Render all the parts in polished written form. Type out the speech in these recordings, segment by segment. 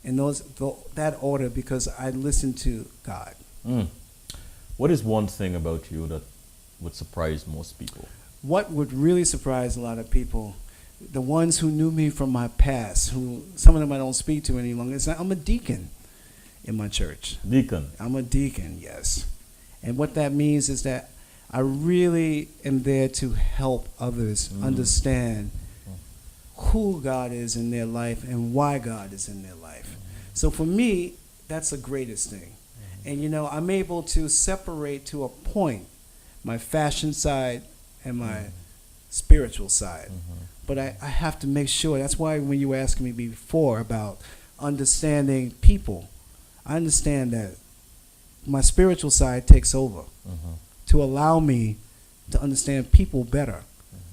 In that order, because I listened to God. What is one thing about you that would surprise most people? What would really surprise a lot of people, the ones who knew me from my past, who some of them I don't speak to any longer, is that I'm a deacon in my church. Deacon. I'm a deacon, yes. And what that means is that I really am there to help others understand who God is in their life and why God is in their life. So for me, that's the greatest thing. And you know, I'm able to separate to a point my fashion side and my spiritual side. But I have to make sure. That's why when you were asking me before about understanding people, I understand that my spiritual side takes over to allow me to understand people better.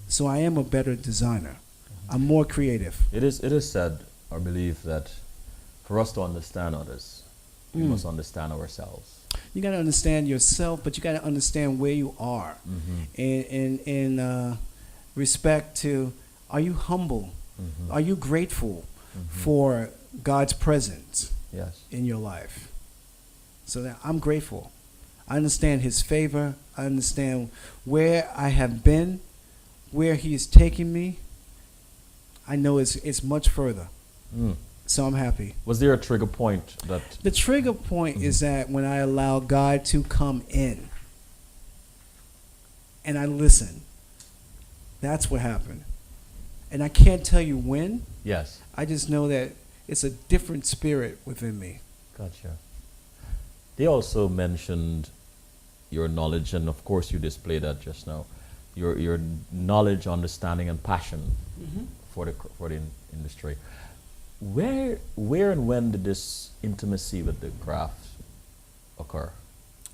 So I am a better designer. I'm more creative. It is said or believed that for us to understand others, we must understand ourselves. You got to understand yourself, but you got to understand where you are. In respect to, are you humble? Are you grateful for God's presence in your life? So that I'm grateful. I understand His favor. I understand where I have been, where He is taking me. I know it's much further. So I'm happy. Was there a trigger point that... The trigger point is that when I allow God to come in and I listen, that's what happened. And I can't tell you when. Yes. I just know that it's a different spirit within me. Gotcha. They also mentioned your knowledge, and of course you displayed that just now. Your knowledge, understanding, and passion for the industry. Where and when did this intimacy with the craft occur?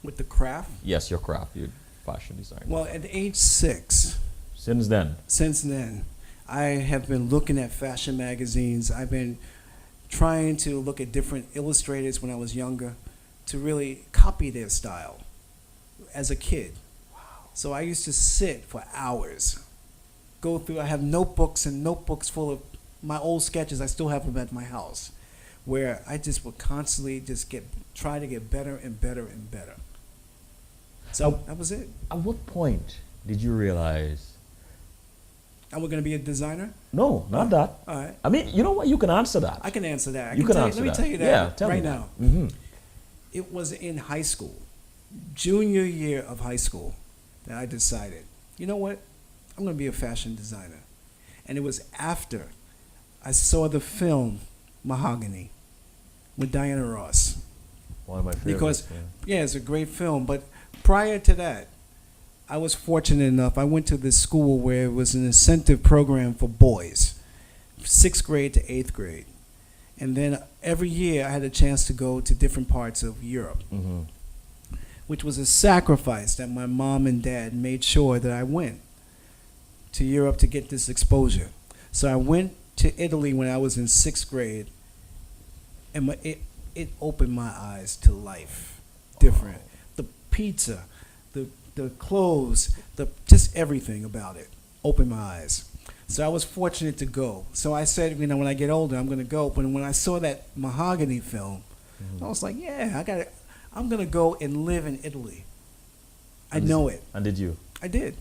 With the craft? Yes, your craft, your fashion design. Well, at age 6. Since then? Since then. I have been looking at fashion magazines. I've been trying to look at different illustrators when I was younger to really copy their style as a kid. Wow. So I used to sit for hours, go through. I have notebooks and notebooks full of my old sketches. I still have them at my house, where I just would constantly just try to get better and better and better. So that was it. At what point did you realize? And we're going to be a designer? No, not that. All right. I mean, you know what? You can answer that. I can answer that. Let me tell you that right now. It was in high school, junior year of high school, that I decided, you know what? I'm going to be a fashion designer. And it was after I saw the film Mahogany with Diana Ross. One of my favorites. Because, yeah, it's a great film. But prior to that, I was fortunate enough. I went to this school where it was an incentive program for boys, 6th grade to 8th grade. And then every year I had a chance to go to different parts of Europe, which was a sacrifice that my mom and dad made sure that I went to Europe to get this exposure. So I went to Italy when I was in 6th grade, and it opened my eyes to life different. Wow. The pizza, the clothes, just everything about it opened my eyes. So I was fortunate to go. So I said, you know, when I get older, I'm going to go. But when I saw that Mahogany film, I was like, yeah, I'm going to go and live in Italy. I know it. And did you? I did.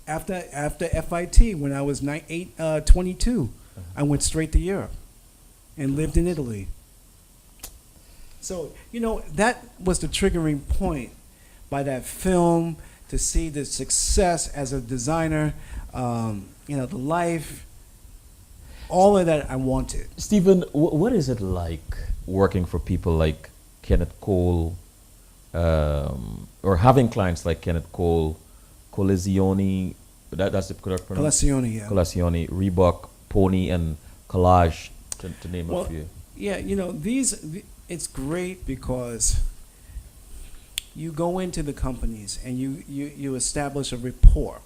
After FIT, when I was 22, I went straight to Europe and lived in Italy. So, you know, that was the triggering point. by that film, to see the success as a designer, the life, all of that I wanted. Stephen, what is it like working for people like Kenneth Cole, or having clients like Kenneth Cole, Colazione, that's the correct pronunciation? Colazione, yeah. Colazione, Reebok, Pony, and Collage, to name a few. Yeah, it's great because you go into the companies and you establish a rapport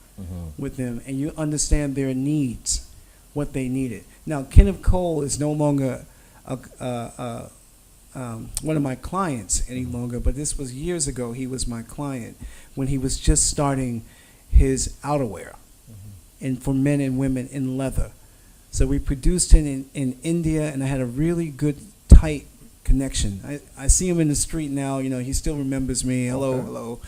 with them, and you understand their needs, what they needed. Now, Kenneth Cole is no longer one of my clients any longer, but this was years ago. He was my client when he was just starting his outerwear, and for men and women in leather. So we produced it in India, and I had a really good, tight connection. I see him in the street now. He still remembers me. Hello, Okay. hello.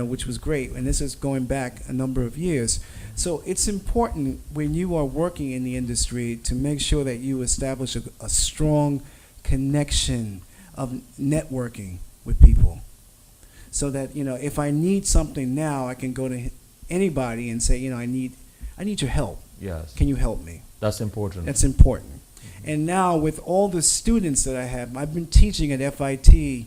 Which was great. And this is going back a number of years. So it's important when you are working in the industry to make sure that you establish a strong connection of networking with people. So that, if I need something now, I can go to anybody and say, I need your help. Yes. Can you help me? That's important. That's important. And now with all the students that I have, I've been teaching at FIT.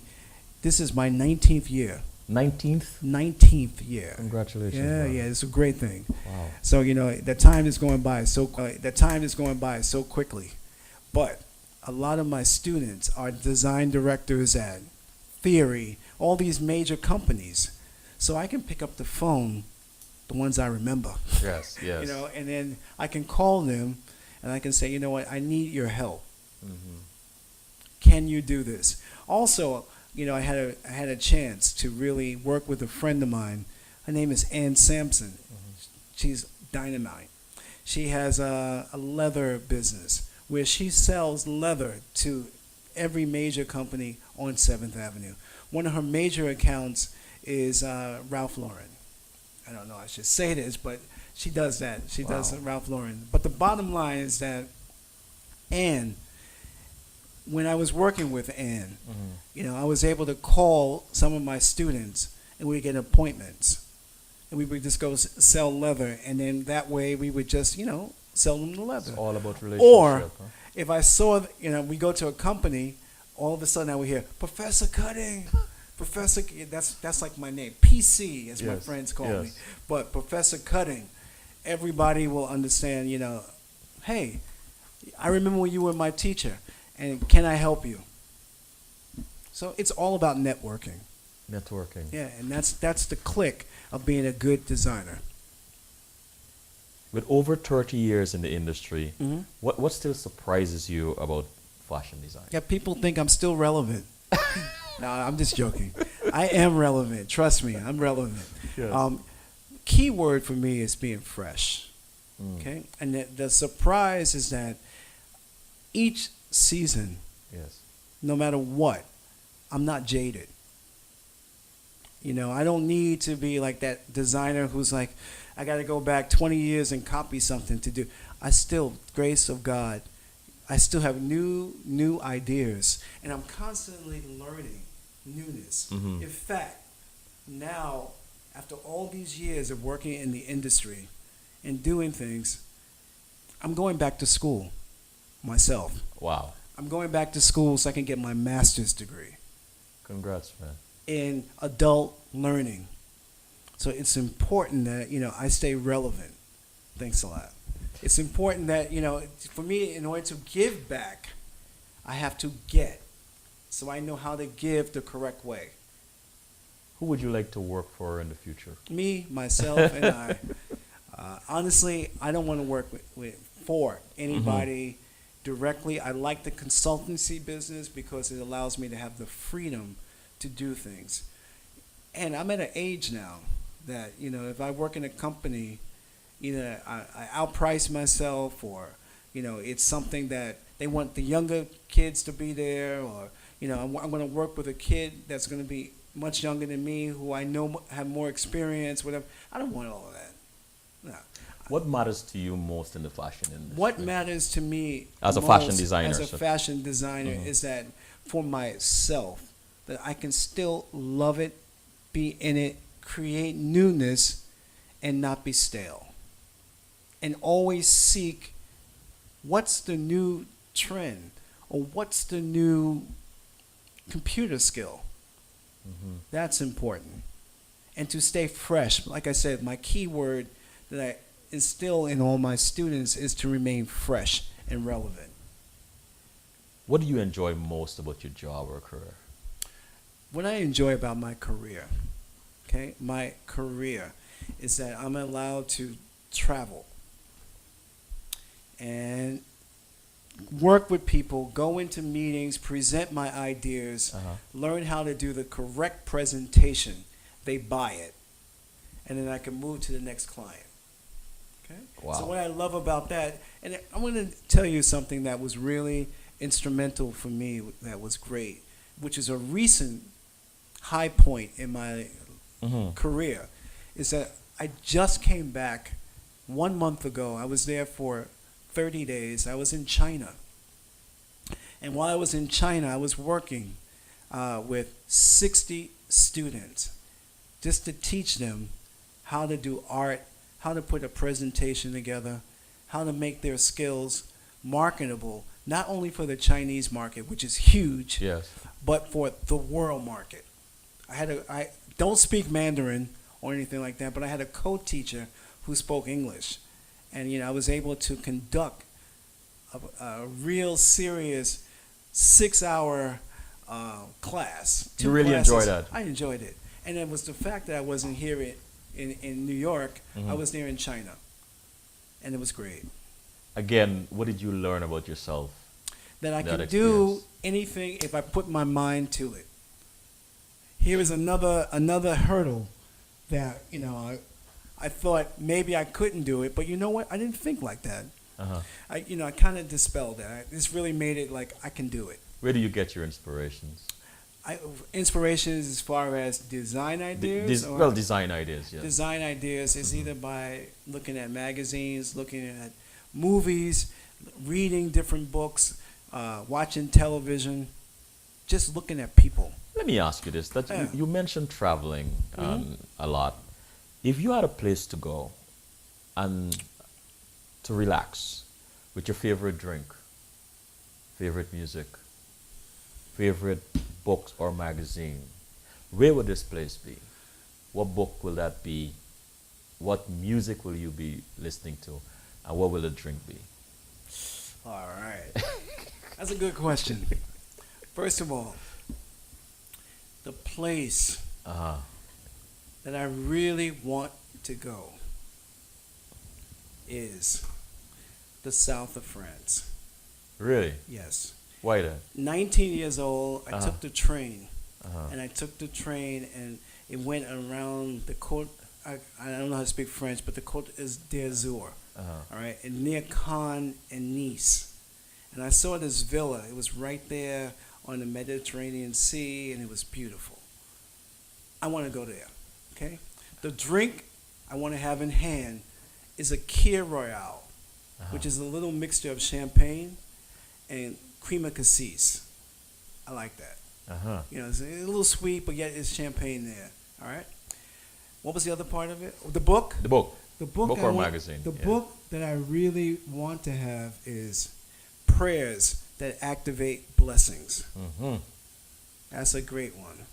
This is my 19th year. 19th? 19th year. Congratulations. Yeah, man. yeah, it's a great thing. Wow. So the time is going by so quickly. But a lot of my students are design directors at Theory, all these major companies. So I can pick up the phone, the ones I remember. Yes, yes. And then I can call them and I can say, you know what, I need your help. Can you do this? Also, I had a chance to really work with a friend of mine. Her name is Ann Sampson. She's dynamite. She has a leather business where she sells leather to every major company on 7th Avenue. One of her major accounts is Ralph Lauren. I don't know I should say this, but she does that. She does Ralph Lauren. But the bottom line is that Ann, when I was working with Ann, I was able to call some of my students and we get appointments. And we would just go sell leather, and then that way we would just, sell them the leather. It's all about relationship. Or if I saw, we go to a company, all of a sudden I would hear, Professor Cutting, Professor, that's like my name, PC, as my friends call me. But Professor Cutting, everybody will understand, hey, I remember when you were my teacher, and can I help you? So it's all about networking. Networking. Yeah, and that's the click of being a good designer. With over 30 years in the industry, what still surprises you about fashion design? Yeah, people think I'm still relevant. No, I'm just joking. I am relevant. Trust me, I'm relevant. Yes. Key word for me is being fresh. Okay, and the surprise is that each season, no matter what, I'm not jaded. I don't need to be like that designer who's like, I got to go back 20 years and copy something to do. I still, grace of God, I still have new ideas, and I'm constantly learning newness. In fact, now, after all these years of working in the industry and doing things, I'm going back to school myself. Wow. I'm going back to school so I can get my master's degree Congrats, man. in adult learning. So it's important that, I stay relevant. Thanks a lot. It's important that, for me, in order to give back, I have to get. So I know how to give the correct way. Who would you like to work for in the future? Me, myself, and I. Honestly, I don't want to work for anybody directly. I like the consultancy business because it allows me to have the freedom to do things. And I'm at an age now that, if I work in a company, either I outprice myself or, it's something that they want the younger kids to be there, or, I'm going to work with a kid that's going to be much younger than me who I know have more experience, whatever. I don't want all of that. No. What matters to you most in the fashion industry? What matters to me as a most, fashion designer? As a fashion designer is that for myself, that I can still love it be in it, create newness, and not be stale. And always seek what's the new trend or what's the new computer skill. That's important. And to stay fresh. Like I said, my key word that I instill in all my students is to remain fresh and relevant. What do you enjoy most about your job or career? What I enjoy about my career, okay, my career is that I'm allowed to travel and work with people, go into meetings, present my ideas, learn how to do the correct presentation. They buy it. And then I can move to the next client. Okay? Wow. So what I love about that, and I'm going to tell you something that was really instrumental for me, that was great, which is a recent high point in my career, is that I just came back 1 month ago. I was there for 30 days. I was in China. And while I was in China, I was working with 60 students just to teach them how to do art, how to put a presentation together, how to make their skills marketable, not only for the Chinese market, which is huge, Yes. but for the world market. I don't speak Mandarin or anything like that, but I had a co-teacher who spoke English. And, I was able to conduct a real serious 6-hour class. You really enjoyed that? I enjoyed it. And it was the fact that I wasn't here in New York. I was there in China. And it was great. Again, what did you learn about yourself? That I That can do experience. anything if I put my mind to it. Here is another hurdle that, I thought maybe I couldn't do it, but you know what? I didn't think like that. I kind of dispelled that. This really made it like I can do it. Where do you get your inspirations? Inspirations as far as design ideas? Design ideas, yes. Design ideas is either by looking at magazines, looking at movies, reading different books, watching television, just looking at people. Let me ask you this. That Yeah. you mentioned traveling a lot. If you had a place to go and to relax with your favorite drink, favorite music, favorite books or magazine, where would this place be? What book will that be? What music will you be listening to? And what will the drink be? All right. That's a good question. First of all, the place that I really want to go is the south of France. Really? Yes. Why that? 19 years old, I took the train. Uh-huh. And I took the train and it went around the Côte, I don't know how to speak French, but the Côte d'Azur. All right, and near Cannes and Nice. And I saw this villa. It was right there on the Mediterranean Sea, and it was beautiful. I want to go there, okay? The drink I want to have in hand is a Kir Royale, which is a little mixture of champagne and crema cassis. I like that. It's a little sweet, but yet it's champagne there, all right? What was the other part of it? The book? The book. The book, Book I or want- magazine, The yeah. book that I really want to have is Prayers That Activate Blessings. That's a great one.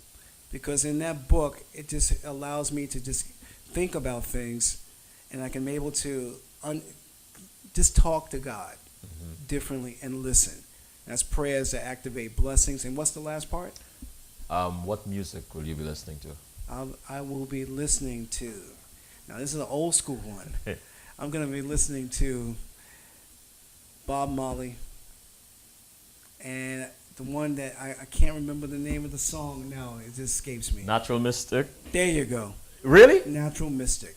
Because in that book, it just allows me to just think about things, and I can be able to just talk to God differently and listen. That's Prayers That Activate Blessings. And what's the last part? What music will you be listening to? I will be listening to, now this is an old school one. I'm going to be listening to Bob Marley, and the one that I can't remember the name of the song now, it just escapes me. Natural Mystic? There you go. Really? Natural Mystic.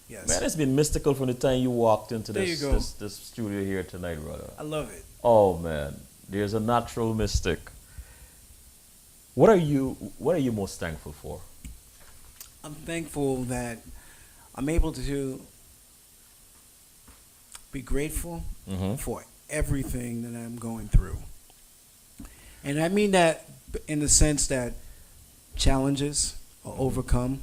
Yes. Man, it's been mystical from the time you walked into There this, you go. this studio here tonight, brother. I love it. Oh man, there's a natural mystic. What are you most thankful for? I'm thankful that I'm able to be grateful for everything that I'm going through. And I mean that in the sense that challenges or overcome.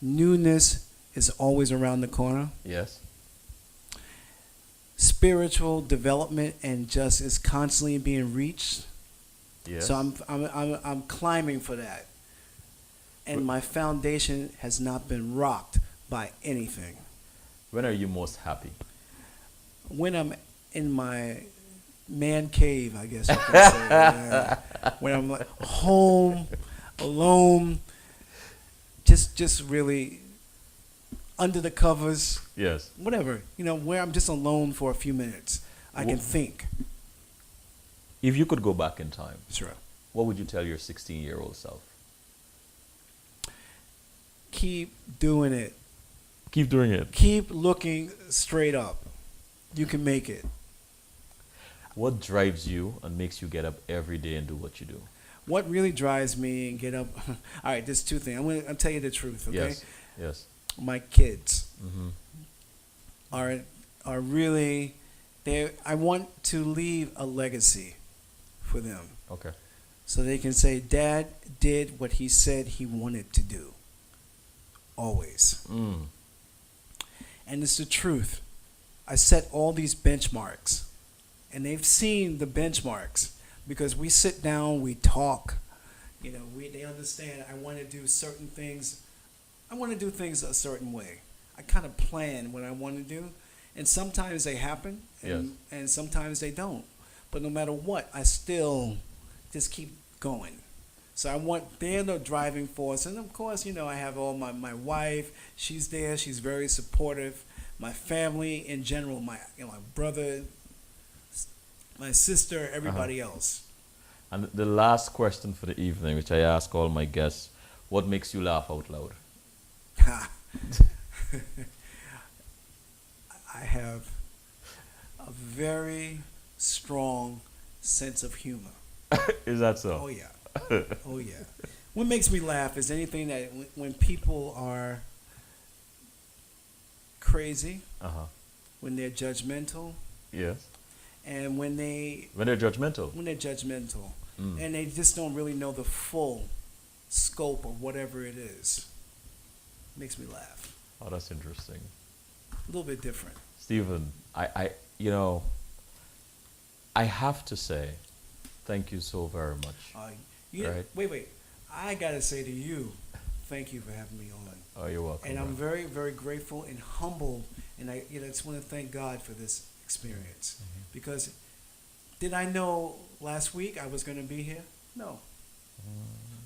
Newness is always around the corner. Yes. Spiritual development and just is constantly being reached. Yes. So I'm climbing for that. And my foundation has not been rocked by anything. When are you most happy? When I'm in my man cave, I guess you could say. Yeah. When I'm like home, alone, just really under the covers, Yes. whatever. Where I'm just alone for a few minutes. I can think. If you could go back in time, Sure. what would you tell your 16-year-old self? Keep doing it. Keep doing it. Keep looking straight up. You can make it. What drives you and makes you get up every day and do what you do? What really drives me and get up? All right, there's two things. I'll tell you the truth. Okay. Yes. Yes. My kids Mm-hmm. are really they. I want to leave a legacy for them, Okay. so they can say, "Dad did what he said he wanted to do." Always, Mm. and it's the truth. I set all these benchmarks, and they've seen the benchmarks because we sit down, we talk. They understand. I want to do certain things. I want to do things a certain way. I kind of plan what I want to do, and sometimes they happen, and sometimes they don't. But no matter what, I still just keep going. So they're the driving force, and of course, I have all my wife. She's there. She's very supportive. My family in general, my brother, my sister, everybody else. And the last question for the evening, which I ask all my guests, what makes you laugh out loud? I have a very strong sense of humor. Is that so? Oh yeah. Oh yeah. What makes me laugh is anything that when people are crazy, Uh-huh. when they're judgmental, Yes. and when When they're judgmental. they're judgmental, Mm. and they just don't really know the full scope of whatever it is. Makes me laugh. Oh, that's interesting. A little bit different. Stephen, I have to say, thank you so very much. Right. Wait. I gotta say to you, thank you for having me on. Oh, you're welcome. And I'm bro. very, very grateful and humbled, and I just want to thank God for this experience. Mm-hmm. Because did I know last week I was going to be here? No.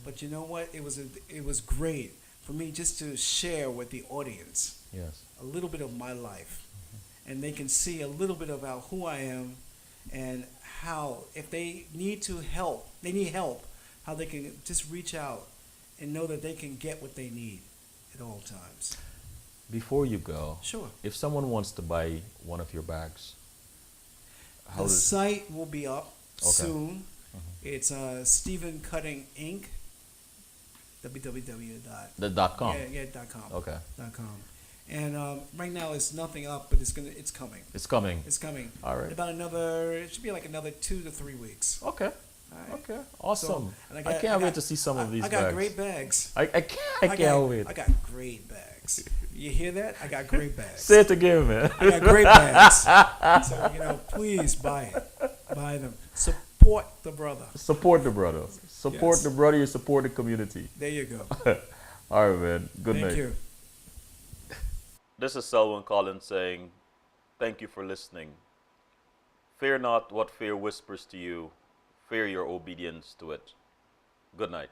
But you know what? It was great for me just to share with the audience Yes. a little bit of my life, and they can see a little bit about who I am and how if they need help, how they can just reach out and know that they can get what they need at all times. Before you go, Sure. if someone wants to buy one of your bags, how The does site will be up Okay. soon. It's Stephen Cutting Inc. www. .com? .com. Okay. .com. And right now it's nothing up, but it's coming. It's coming. It's coming. All right. It should be like another 2 to 3 weeks. Okay. All right? Okay. Awesome. And I can't wait to see some of these I bags. got great bags. I can't wait. I got great bags. You hear that? I got great bags. Say it again, man. I got great bags. So, please buy it. Buy them. Support the brother. Support the brother. Support Yes. the brother. You support the community. There you go. All right, man. Good night. Thank you. This is Selwyn Collins saying, thank you for listening. Fear not what fear whispers to you. Fear your obedience to it. Good night.